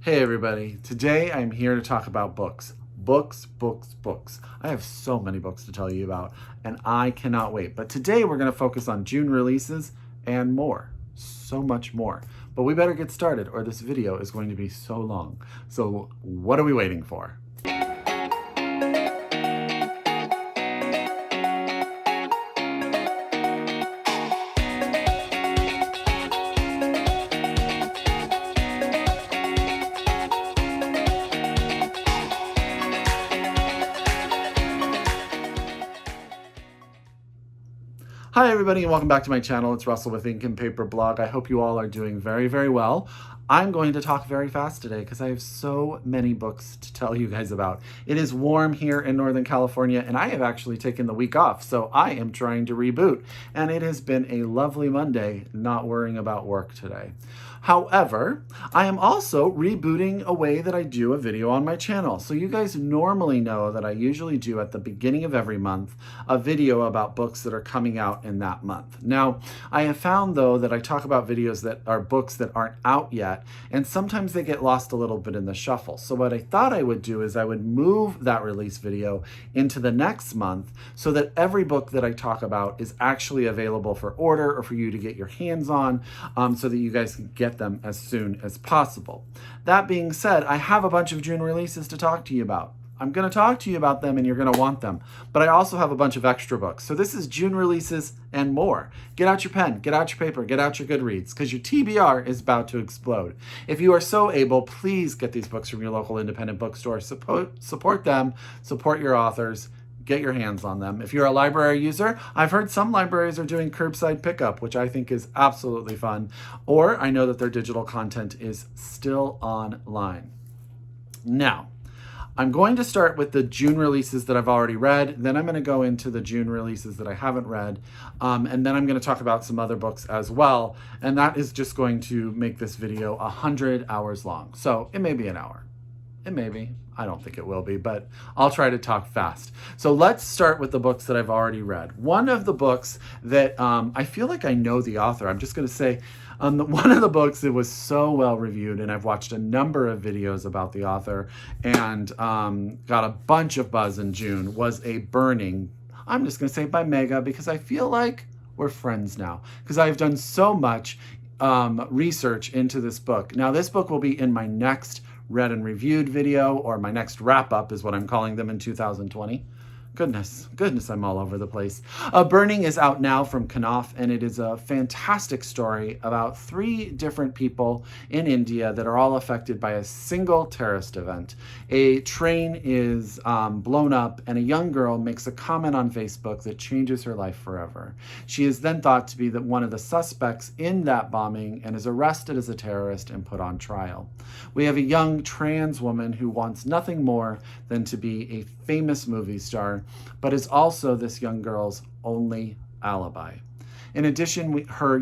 Hey everybody, today I'm here to talk about books. Books. I have so many books to tell you about and I cannot wait. But today we're going to focus on June releases and more. So much more. But we better get started or this video is going to be so long. So what are we waiting for? Hi everybody and welcome back to my channel. It's Russell with Ink and Paper Blog. I hope you all are doing very, very well. I'm going to talk very fast today because I have so many books to tell you guys about. It is warm here in Northern California and I have actually taken the week off, so I am trying to reboot. And it has been a lovely Monday, not worrying about work today. However, I am also rebooting a way that I do a video on my channel. So you guys normally know that I usually do at the beginning of every month a video about books that are coming out in that month. Now, I have found though that I talk about videos that are books that aren't out yet, and sometimes they get lost a little bit in the shuffle. So what I thought I would do is I would move that release video into the next month so that every book that I talk about is actually available for order or for you to get your hands on so that you guys can get them as soon as possible. That being said, I have a bunch of June releases to talk to you about. I'm going to talk to you about them and you're going to want them, but I also have a bunch of extra books. So this is June releases and more. Get out your pen, get out your paper, get out your Goodreads because your TBR is about to explode. If you are so able, please get these books from your local independent bookstore. Support them, support your authors. Get your hands on them. If you're a library user, I've heard some libraries are doing curbside pickup, which I think is absolutely fun. Or I know that their digital content is still online. Now, I'm going to start with the June releases that I've already read. Then I'm going to go into the June releases that I haven't read. And then I'm going to talk about some other books as well. And that is just going to make this video 100 hours long. So it may be an hour. It may be. I don't think it will be, but I'll try to talk fast. So let's start with the books that I've already read. One of the books that I feel like I know the author. I'm just going to say one of the books that was so well reviewed, and I've watched a number of videos about the author and got a bunch of buzz in June, was A Burning. I'm just going to say by Megha because I feel like we're friends now because I've done so much research into this book. Now, this book will be in my next read and reviewed video, or my next wrap up is what I'm calling them in 2020. Goodness, I'm all over the place. Burning is out now from Knopf, and it is a fantastic story about 3 different people in India that are all affected by a single terrorist event. A train is blown up, and a young girl makes a comment on Facebook that changes her life forever. She is then thought to be one of the suspects in that bombing and is arrested as a terrorist and put on trial. We have a young trans woman who wants nothing more than to be a famous movie star, but is also this young girl's only alibi. In addition, her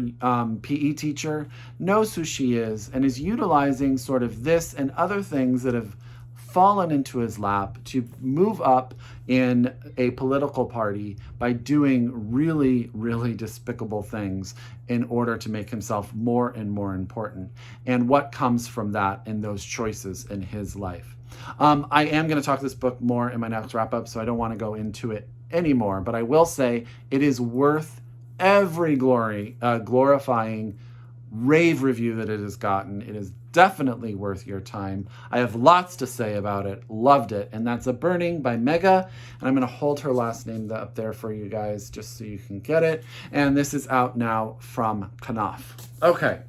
PE teacher knows who she is and is utilizing sort of this and other things that have fallen into his lap to move up in a political party by doing really, really despicable things in order to make himself more and more important, and what comes from that and those choices in his life. I am going to talk this book more in my next wrap up, so I don't want to go into it anymore, but I will say it is worth every glorifying rave review that it has gotten. It is definitely worth your time. I have lots to say about it. Loved it. And that's A Burning by Megha. And I'm going to hold her last name up there for you guys just so you can get it. And this is out now from Knopf. Okay.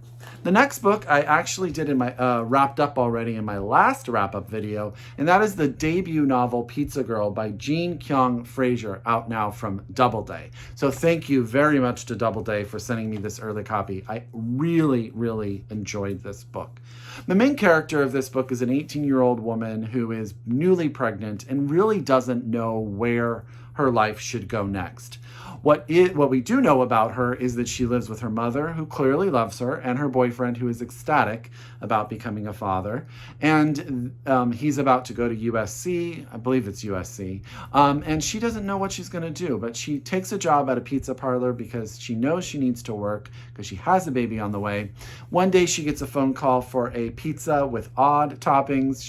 The next book I actually did in my wrapped up already in my last wrap-up video, and that is the debut novel Pizza Girl by Kyoung Fraizer, out now from DoubleDay. So thank you very much to DoubleDay for sending me this early copy. I really, really enjoyed this book. The main character of this book is an 18-year-old woman who is newly pregnant and really doesn't know where her life should go next. What we do know about her is that she lives with her mother, who clearly loves her, and her boyfriend, who is ecstatic about becoming a father. And he's about to go to USC. I believe it's USC. And she doesn't know what she's going to do, but she takes a job at a pizza parlor because she knows she needs to work because she has a baby on the way. One day she gets a phone call for a pizza with odd toppings.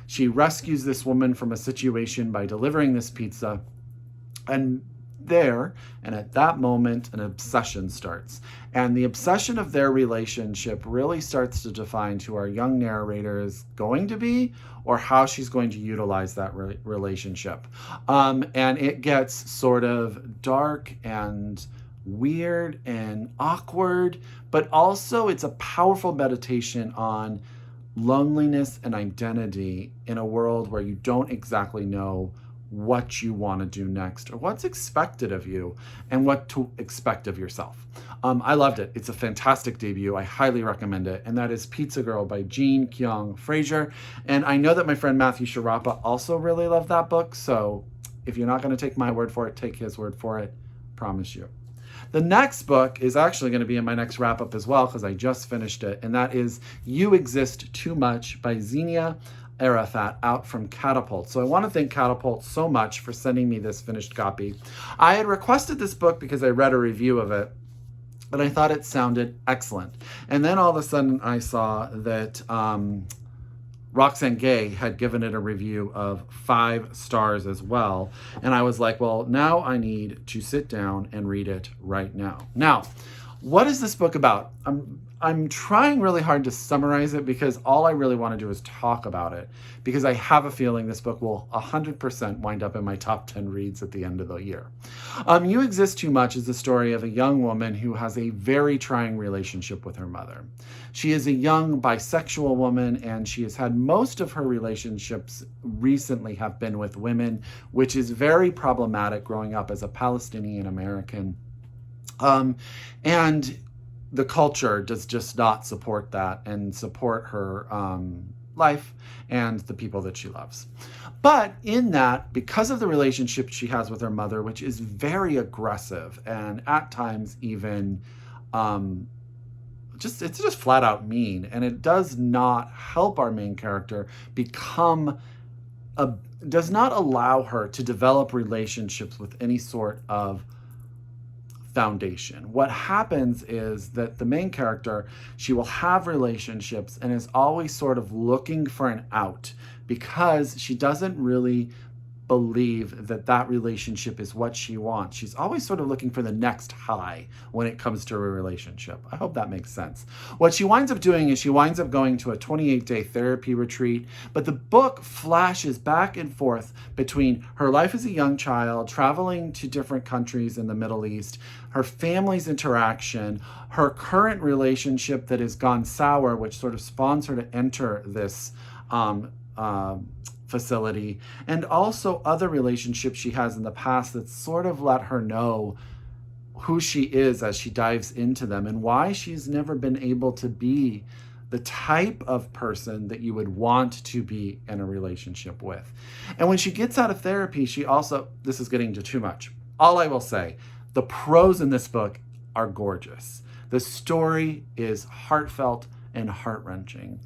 She rescues this woman from a situation by delivering this pizza. And at that moment, an obsession starts. And the obsession of their relationship really starts to define who our young narrator is going to be, or how she's going to utilize that relationship. And it gets sort of dark and weird and awkward, but also it's a powerful meditation on loneliness and identity in a world where you don't exactly know what you want to do next, or what's expected of you, and what to expect of yourself. I loved it. It's a fantastic debut. I highly recommend it. And that is Pizza Girl by Kyoung, Fraizer. And I know that my friend Matthew Sharapa also really loved that book. So if you're not going to take my word for it, take his word for it. Promise you. The next book is actually going to be in my next wrap-up as well, because I just finished it. And that is You Exist Too Much by Zaina Arafat, out from Catapult. So I want to thank Catapult so much for sending me this finished copy. I had requested this book because I read a review of it, but I thought it sounded excellent. And then all of a sudden I saw that Roxane Gay had given it a review of 5 stars as well. And I was like, well, now I need to sit down and read it right now. Now, what is this book about? I'm trying really hard to summarize it because all I really want to do is talk about it, because I have a feeling this book will 100% wind up in my top 10 reads at the end of the year. You Exist Too Much is the story of a young woman who has a very trying relationship with her mother. She is a young bisexual woman, and she has had most of her relationships recently have been with women, which is very problematic growing up as a Palestinian American. And the culture does just not support that and support her life and the people that she loves. But in that, because of the relationship she has with her mother, which is very aggressive and at times even it's just flat out mean, and it does not help our main character does not allow her to develop relationships with any sort of foundation. What happens is that the main character, she will have relationships and is always sort of looking for an out, because she doesn't really believe that that relationship is what she wants. She's always sort of looking for the next high when it comes to a relationship. I hope that makes sense. What she winds up doing is she winds up going to a 28-day therapy retreat, but the book flashes back and forth between her life as a young child, traveling to different countries in the Middle East, her family's interaction, her current relationship that has gone sour, which sort of spawns her to enter this facility, and also other relationships she has in the past that sort of let her know who she is as she dives into them, and why she's never been able to be the type of person that you would want to be in a relationship with. And when she gets out of therapy, she also, this is getting to too much. All I will say, the prose in this book are gorgeous. The story is heartfelt and heart-wrenching.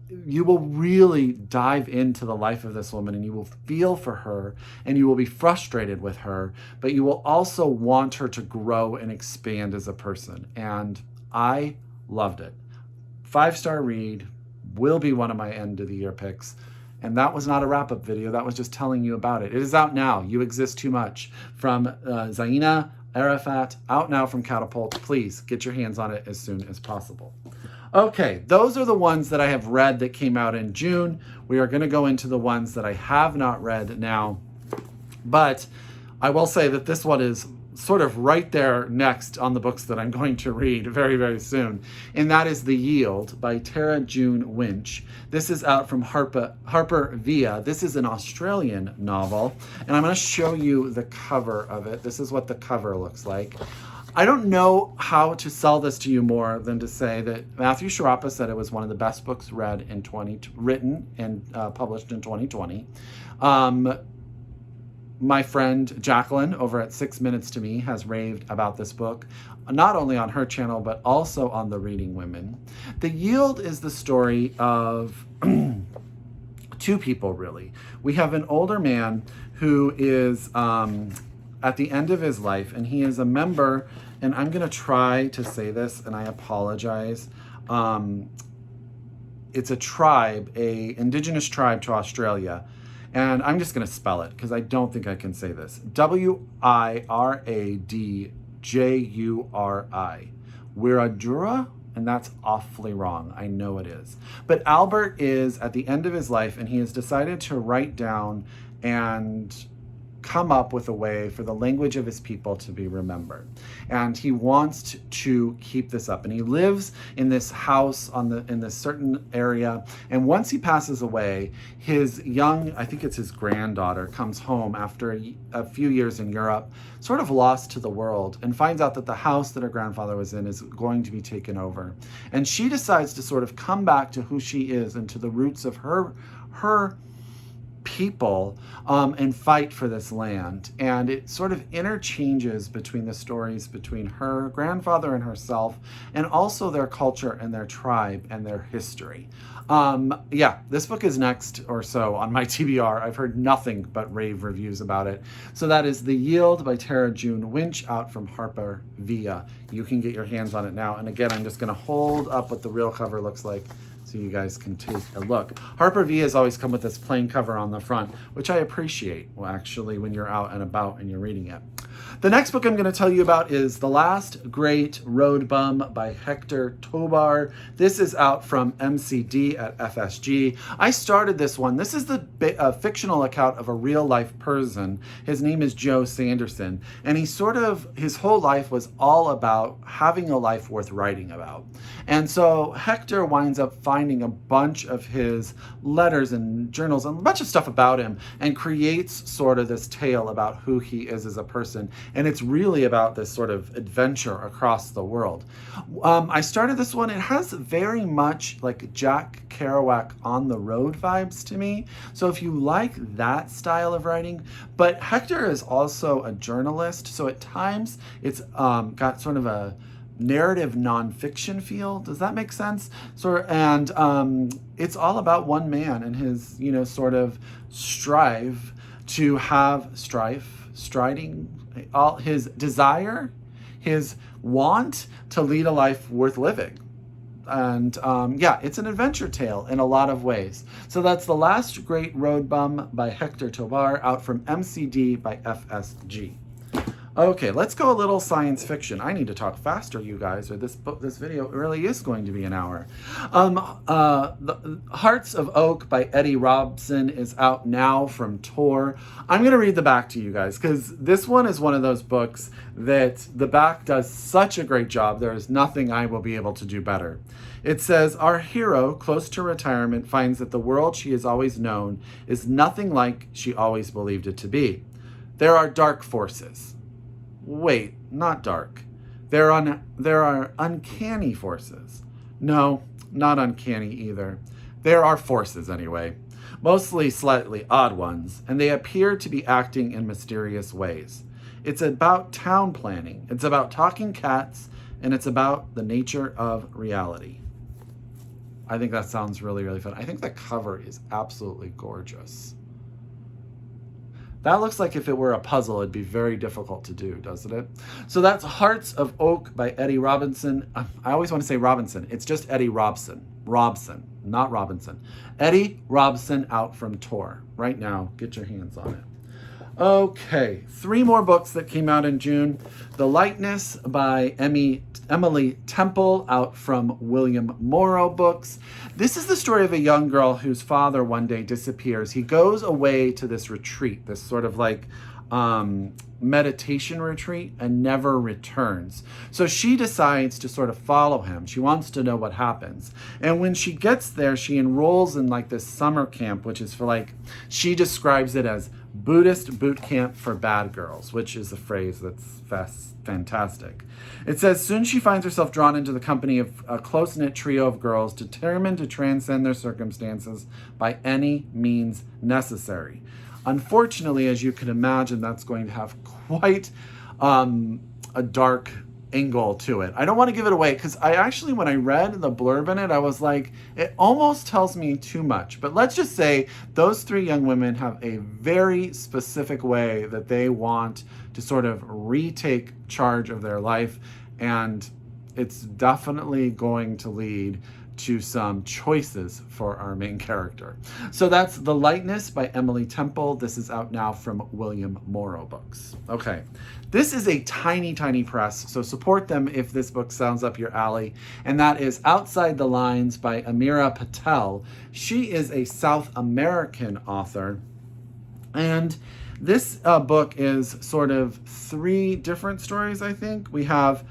You will really dive into the life of this woman, and you will feel for her, and you will be frustrated with her, but you will also want her to grow and expand as a person. And I loved it. 5-star read, will be one of my end of the year picks. And that was not a wrap-up video. That was just telling you about it. It is out now. You Exist Too Much from Zaina Arafat, out now from Catapult. Please get your hands on it as soon as possible. Okay, those are the ones that I have read that came out in June. We are going to go into the ones that I have not read now. But I will say that this one is sort of right there next on the books that I'm going to read very, very soon. And that is The Yield by Tara June Winch. This is out from HaperVia. This is an Australian novel. And I'm going to show you the cover of it. This is what the cover looks like. I don't know how to sell this to you more than to say that Matthew Sharapa said it was one of the best books written and published in 2020. My friend Jacqueline over at 6 Minutes to Me has raved about this book, not only on her channel, but also on The Reading Women. The Yield is the story of two people, really. We have an older man who is at the end of his life, and he is a member, and I'm going to try to say this, and I apologize. It's a tribe, a indigenous tribe to Australia. And I'm just going to spell it because I don't think I can say this. Wiradjuri. Wiradjuri, and that's awfully wrong. I know it is. But Albert is at the end of his life, and he has decided to write down and come up with a way for the language of his people to be remembered. And he wants to keep this up. And he lives in this house in this certain area. And once he passes away, his young, I think it's his granddaughter, comes home after a few years in Europe, sort of lost to the world, and finds out that the house that her grandfather was in is going to be taken over. And she decides to sort of come back to who she is and to the roots of her people, and fight for this land. And it sort of interchanges between the stories between her grandfather and herself, and also their culture and their tribe and their history. Yeah, this book is next or so on my TBR. I've heard nothing but rave reviews about it. So that is The Yield by Tara June Winch, out from HaperVia. You can get your hands on it now. And again, I'm just going to hold up what the real cover looks like so you guys can take a look. HaperVia has always come with this plain cover on the front, which I appreciate, well, actually, when you're out and about and you're reading it. The next book I'm going to tell you about is The Last Great Road Bum by Hector Tobar. This is out from MCD at FSG. I started this one. This is the fictional account of a real-life person. His name is Joe Sanderson, and his whole life was all about having a life worth writing about. And so Hector winds up finding a bunch of his letters and journals and a bunch of stuff about him, and creates sort of this tale about who he is as a person. And it's really about this sort of adventure across the world. I started this one. It has very much like Jack Kerouac On the Road vibes to me. So if you like that style of writing, but Hector is also a journalist. So at times it's got sort of a narrative nonfiction feel. Does that make sense? And it's all about one man and his, sort of striding, all his desire, his want to lead a life worth living. And yeah, it's an adventure tale in a lot of ways. So that's The Last Great Road Bum by Hector Tobar, out from MCD by FSG. Okay, let's go a little science fiction. I need to talk faster, you guys, or this video really is going to be an hour. The Hearts of Oak by Eddie Robson is out now from Tor. I'm going to read the back to you guys, because this one is one of those books that the back does such a great job. There is nothing I will be able to do better. It says, our hero, close to retirement, finds that the world she has always known is nothing like she always believed it to be. There are dark forces. Wait, not dark. There are uncanny forces. No, not uncanny either. There are forces anyway, mostly slightly odd ones, and they appear to be acting in mysterious ways. It's about town planning, it's about talking cats, and it's about the nature of reality. I think that sounds really, really fun. I think the cover is absolutely gorgeous. That looks like if it were a puzzle, it'd be very difficult to do, doesn't it? So that's Hearts of Oak by Eddie Robinson. I always want to say Robinson. It's just Eddie Robson. Robson, not Robinson. Eddie Robson, out from Tor. Right now, get your hands on it. Okay, 3 more books that came out in June. The Lightness by Emily Temple, out from William Morrow Books. This is the story of a young girl whose father one day disappears. He goes away to this retreat, this sort of like meditation retreat, and never returns. So she decides to sort of follow him. She wants to know what happens. And when she gets there, she enrolls in like this summer camp, which is for like, she describes it as Buddhist boot camp for bad girls, which is a phrase that's fantastic. It says, soon she finds herself drawn into the company of a close-knit trio of girls determined to transcend their circumstances by any means necessary. Unfortunately, as you can imagine, that's going to have quite a dark angle to it. I don't want to give it away because I actually, when I read the blurb in it, I was like, it almost tells me too much. But let's just say those three young women have a very specific way that they want to sort of retake charge of their life, and it's definitely going to lead to some choices for our main character. So that's The Lightness by Emily Temple. This is out now from William Morrow Books. Okay, this is a tiny, tiny press, so support them if this book sounds up your alley. And that is Outside the Lines by Amira Patel. She is a South American author. And this book is sort of three different stories, I think. We have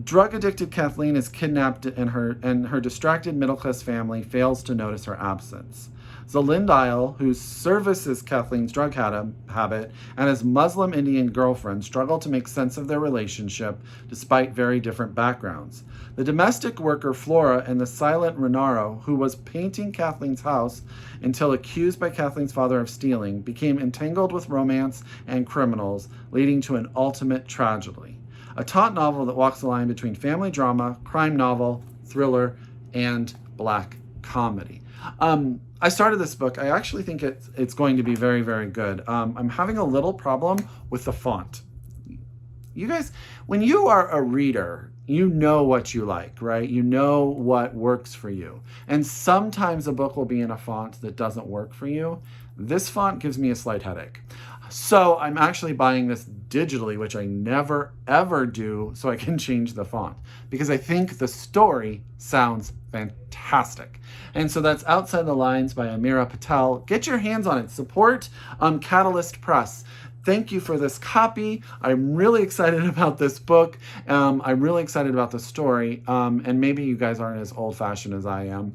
drug-addicted Kathleen is kidnapped and her distracted middle-class family fails to notice her absence. Zalindile, who services Kathleen's drug habit, and his Muslim Indian girlfriend struggle to make sense of their relationship despite very different backgrounds. The domestic worker Flora and the silent Renaro, who was painting Kathleen's house until accused by Kathleen's father of stealing, became entangled with romance and criminals, leading to an ultimate tragedy. A taut novel that walks the line between family drama, crime novel, thriller, and black comedy. I started this book. I actually think it's going to be very, very good. I'm having a little problem with the font. You guys, when you are a reader, you know what you like, right? You know what works for you. And sometimes a book will be in a font that doesn't work for you. This font gives me a slight headache. So I'm actually buying this digitally, which I never, ever do, so I can change the font, because I think the story sounds fantastic. And so that's Outside the Lines by Amira Patel. Get your hands on it. Support Catalyst Press. Thank you for this copy. I'm really excited about this book. I'm really excited about the story. And maybe you guys aren't as old-fashioned as I am,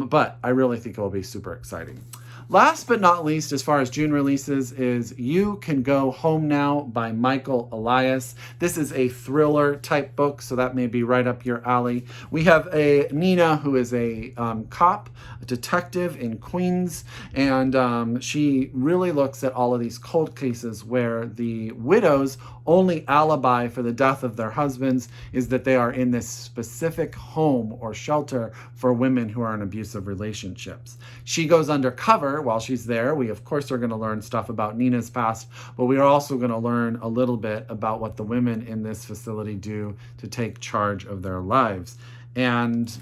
but I really think it will be super exciting. Last but not least, as far as June releases, is You Can Go Home Now by Michael Elias. This is a thriller type book, so that may be right up your alley. We have a Nina who is a cop, a detective in Queens, and she really looks at all of these cold cases where the widow's only alibi for the death of their husbands is that they are in this specific home or shelter for women who are in abusive relationships. She goes undercover while she's there. We, of course, are going to learn stuff about Nina's past, but we are also going to learn a little bit about what the women in this facility do to take charge of their lives. And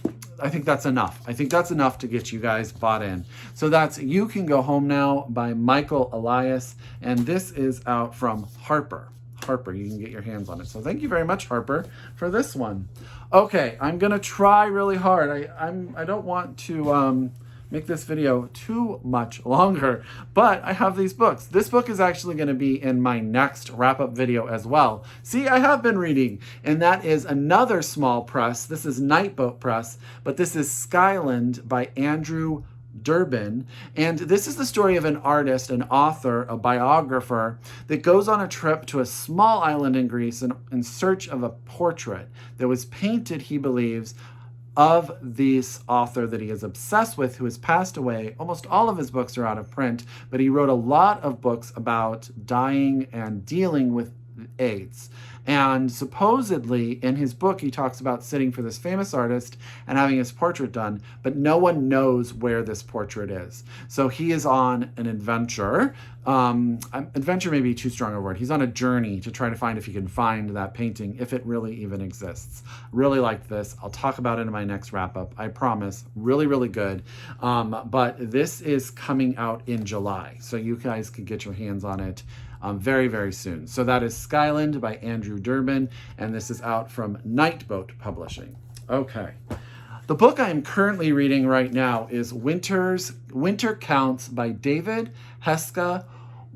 I think that's enough. I think that's enough to get you guys bought in. So that's You Can Go Home Now by Michael Elias, and this is out from Harper. Harper, you can get your hands on it. So thank you very much, Harper, for this one. Okay, I'm gonna try really hard. I don't want to make this video too much longer, but I have these books. This book is actually going to be in my next wrap-up video as well. See, I have been reading, and that is another small press. This is Nightboat Press, but this is Skyland by Andrew Durbin, and this is the story of an artist, an author, a biographer that goes on a trip to a small island in Greece in search of a portrait that was painted, he believes, of this author that he is obsessed with, who has passed away. Almost all of his books are out of print, but he wrote a lot of books about dying and dealing with AIDS. And supposedly in his book, he talks about sitting for this famous artist and having his portrait done, but no one knows where this portrait is. So he is on an adventure. Adventure may be too strong a word. He's on a journey to try to find if he can find that painting, if it really even exists. Really liked this. I'll talk about it in my next wrap up. I promise. Really, really good. But this is coming out in July, so you guys can get your hands on it very, very soon. So that is Skyland by Andrew Durbin, and this is out from Nightboat Publishing. Okay. The book I am currently reading right now is Winter Counts by David Heska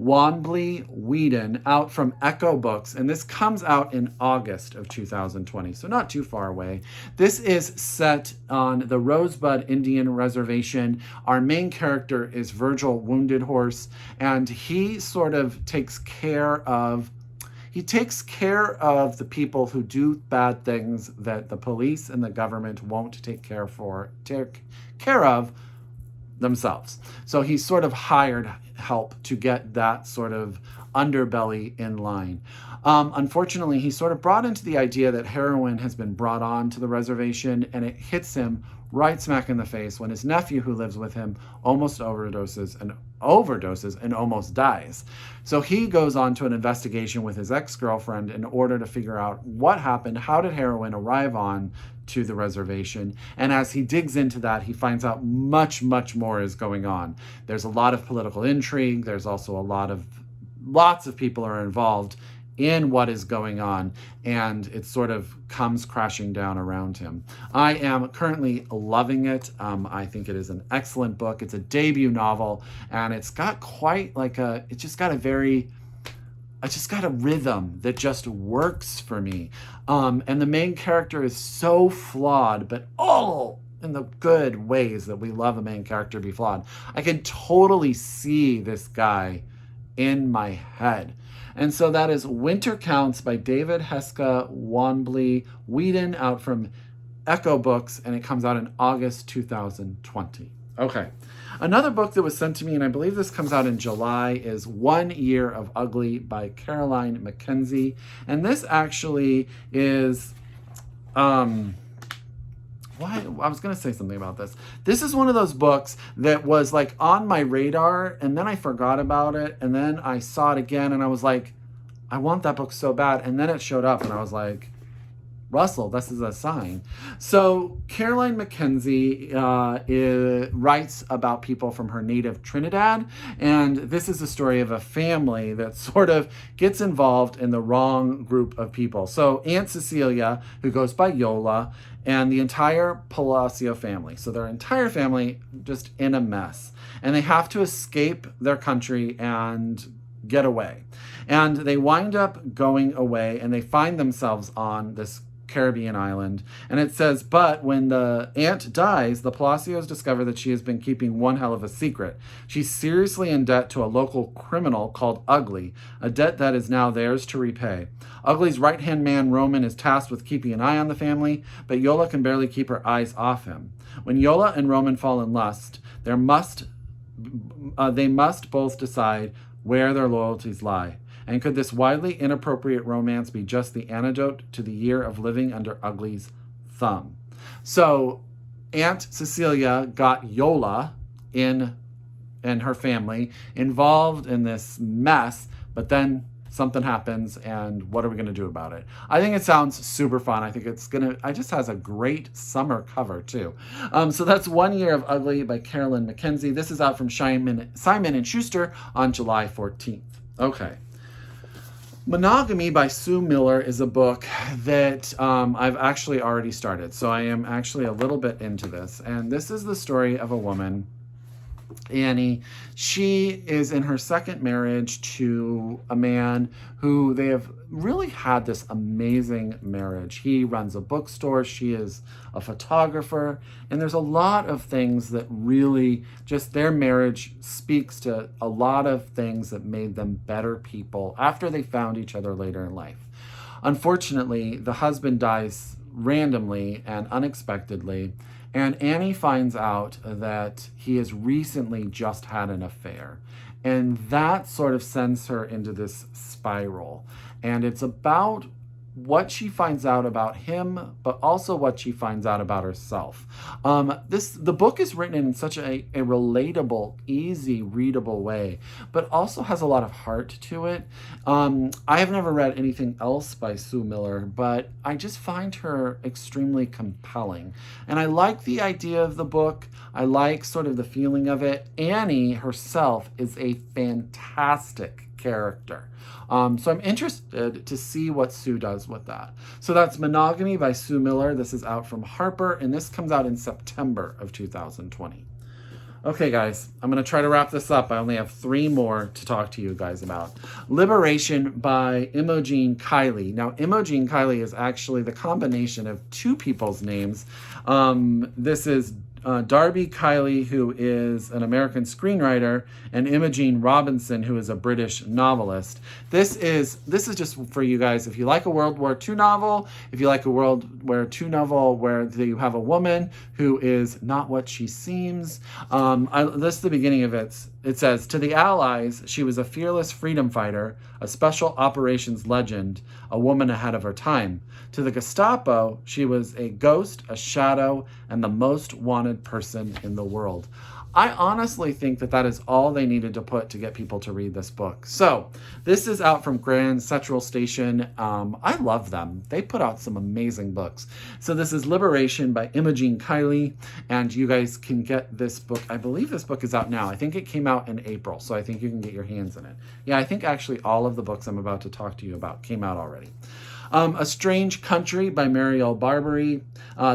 Wanbley Whedon, out from Echo Books, and this comes out in August of 2020, so not too far away. This is set on the Rosebud Indian Reservation. Our main character is Virgil Wounded Horse, and he sort of takes care of the people who do bad things that the police and the government won't take care of themselves. So he's sort of hired help to get that sort of underbelly in line. Unfortunately, he's sort of brought into the idea that heroin has been brought on to the reservation, and it hits him right smack in the face when his nephew, who lives with him, almost overdoses and almost dies. So he goes on to an investigation with his ex-girlfriend in order to figure out what happened, how did heroin arrive on to the reservation. And as he digs into that, he finds out much, much more is going on. There's a lot of political intrigue. There's also lots of people are involved in what is going on, and it sort of comes crashing down around him. I am currently loving it. I think it is an excellent book. It's a debut novel, and it's got quite like it's just got a rhythm that just works for me. And the main character is so flawed, but all in the good ways that we love a main character to be flawed. I can totally see this guy in my head. And so that is Winter Counts by David Heska Wanbley Whedon, out from Echo Books, and it comes out in August 2020. Okay. Another book that was sent to me, and I believe this comes out in July, is 1 Year of Ugly by Caroline Mackenzie. And this actually is I was going to say something about this. This is one of those books that was like on my radar, and then I forgot about it, and then I saw it again, and I was like, I want that book so bad. And then it showed up, and I was like, Russell, this is a sign. So Caroline Mackenzie writes about people from her native Trinidad, and this is the story of a family that sort of gets involved in the wrong group of people. So Aunt Cecilia, who goes by Yola, and the entire Palacio family. So their entire family just in a mess. And they have to escape their country and get away. And they wind up going away, and they find themselves on this Caribbean island. And it says, but when the aunt dies, the Palacios discover that she has been keeping one hell of a secret. She's seriously in debt to a local criminal called Ugly, a debt that is now theirs to repay. Ugly's right-hand man, Roman, is tasked with keeping an eye on the family, but Yola can barely keep her eyes off him. When Yola and Roman fall in lust, they must both decide where their loyalties lie. And could this widely inappropriate romance be just the antidote to the year of living under Ugly's thumb? So Aunt Cecilia got Yola and her family involved in this mess, but then something happens, and what are we going to do about it? I think it sounds super fun. I think it just has a great summer cover too. So that's 1 Year of Ugly by Caroline Mackenzie. This is out from Simon & Schuster on July 14th. Okay. Monogamy by Sue Miller is a book that I've actually already started. So I am actually a little bit into this. And this is the story of a woman, Annie. She is in her second marriage to a man who they have really had this amazing marriage. He runs a bookstore. She is a photographer. And there's a lot of things that really just their marriage speaks to a lot of things that made them better people after they found each other later in life. Unfortunately, the husband dies randomly and unexpectedly. And Annie finds out that he has recently just had an affair. And that sort of sends her into this spiral. And it's about what she finds out about him, but also what she finds out about herself. The book is written in such a relatable, easy, readable way, but also has a lot of heart to it. I have never read anything else by Sue Miller, but I just find her extremely compelling. And I like the idea of the book. I like sort of the feeling of it. Annie herself is a fantastic character. So I'm interested to see what Sue does with that. So that's Monogamy by Sue Miller. This is out from Harper, and this comes out in September of 2020. Okay, guys, I'm going to try to wrap this up. I only have 3 more to talk to you guys about. Liberation by Imogen Kiley. Now, Imogen Kiley is actually the combination of 2 people's names. This is Darby Kiley, who is an American screenwriter, and Imogen Robinson, who is a British novelist. This is just for you guys. If you like a World War II novel, if you like a World War II novel where you have a woman who is not what she seems, this is the beginning of it. It says, to the Allies, she was a fearless freedom fighter, a special operations legend, a woman ahead of her time. To the Gestapo, she was a ghost, a shadow, and the most wanted person in the world. I honestly think that is all they needed to put to get people to read this book. So this is out from Grand Central Station. I love them. They put out some amazing books. So this is Liberation by Imogen Kiley, and you guys can get this book. I believe this book is out now. I think it came out in April, so I think you can get your hands in it. Yeah, I think actually all of the books I'm about to talk to you about came out already. A Strange Country by Marielle Barbary.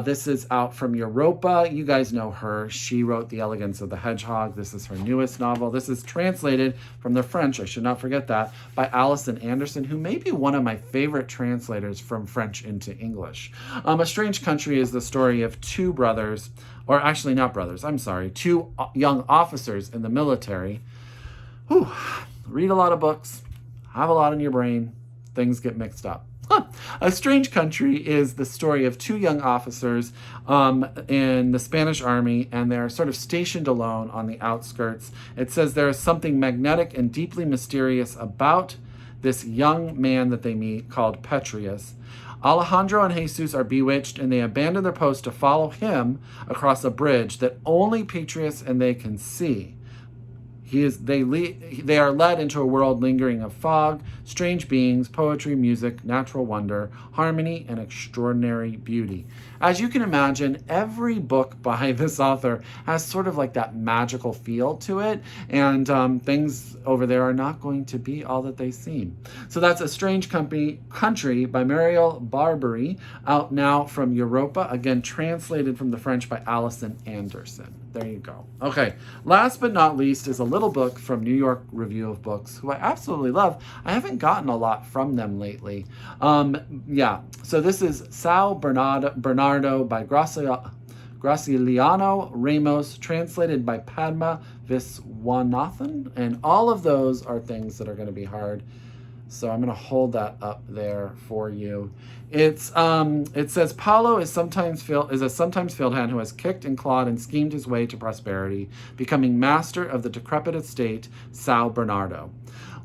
This is out from Europa. You guys know her. She wrote The Elegance of the Hedgehog. This is her newest novel. This is translated from the French, I should not forget that, by Alison Anderson, who may be one of my favorite translators from French into English. A Strange Country is the story of two brothers, or actually not brothers, I'm sorry, two young officers in the military. Whew. Read a lot of books, have a lot in your brain, things get mixed up. A Strange Country is the story of two young officers in the Spanish army, and they're sort of stationed alone on the outskirts. It says there is something magnetic and deeply mysterious about this young man that they meet called Petrius. Alejandro and Jesus are bewitched, and they abandon their post to follow him across a bridge that only Petrius and they can see. They are led into a world lingering of fog, strange beings, poetry, music, natural wonder, harmony, and extraordinary beauty. As you can imagine, every book by this author has sort of like that magical feel to it, and things over there are not going to be all that they seem. So that's A Strange Country by Marielle Barbary, out now from Europa, again translated from the French by Alison Anderson. There you go. Okay, last but not least is a little book from New York Review of Books, who I absolutely love. I haven't gotten a lot from them lately. So this is Sal Bernardo by Graciliano Ramos, translated by Padma Viswanathan, and all of those are things that are going to be hard. So I'm going to hold that up there for you. It says Paulo is a sometimes failed hand who has kicked and clawed and schemed his way to prosperity, becoming master of the decrepit estate Sal Bernardo,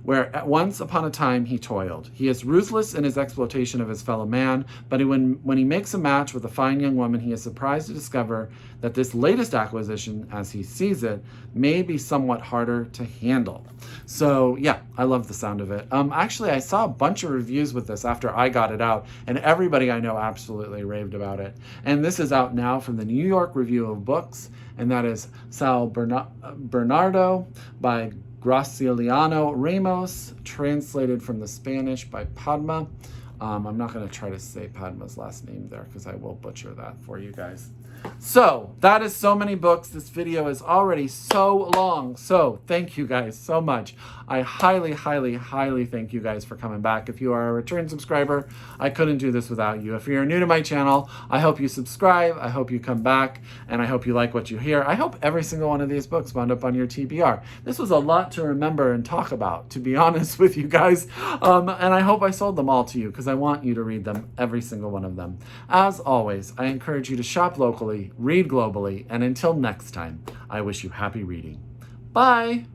where at once upon a time he toiled. He is ruthless in his exploitation of his fellow man, but when he makes a match with a fine young woman, he is surprised to discover that this latest acquisition, as he sees it, may be somewhat harder to handle. So yeah, I love the sound of it. Actually, I saw a bunch of reviews with this after I got it out, and everybody I know absolutely raved about it. And this is out now from the New York Review of Books, and that is Sal Bernardo by Graciliano Ramos, translated from the Spanish by Padma. I'm not going to try to say Padma's last name there because I will butcher that for you guys. So that is so many books. This video is already so long. So thank you guys so much. I highly, highly, highly thank you guys for coming back. If you are a return subscriber, I couldn't do this without you. If you're new to my channel, I hope you subscribe. I hope you come back, and I hope you like what you hear. I hope every single one of these books wound up on your TBR. This was a lot to remember and talk about, to be honest with you guys. And I hope I sold them all to you because I want you to read them, every single one of them. As always, I encourage you to shop locally, read globally, and until next time, I wish you happy reading. Bye!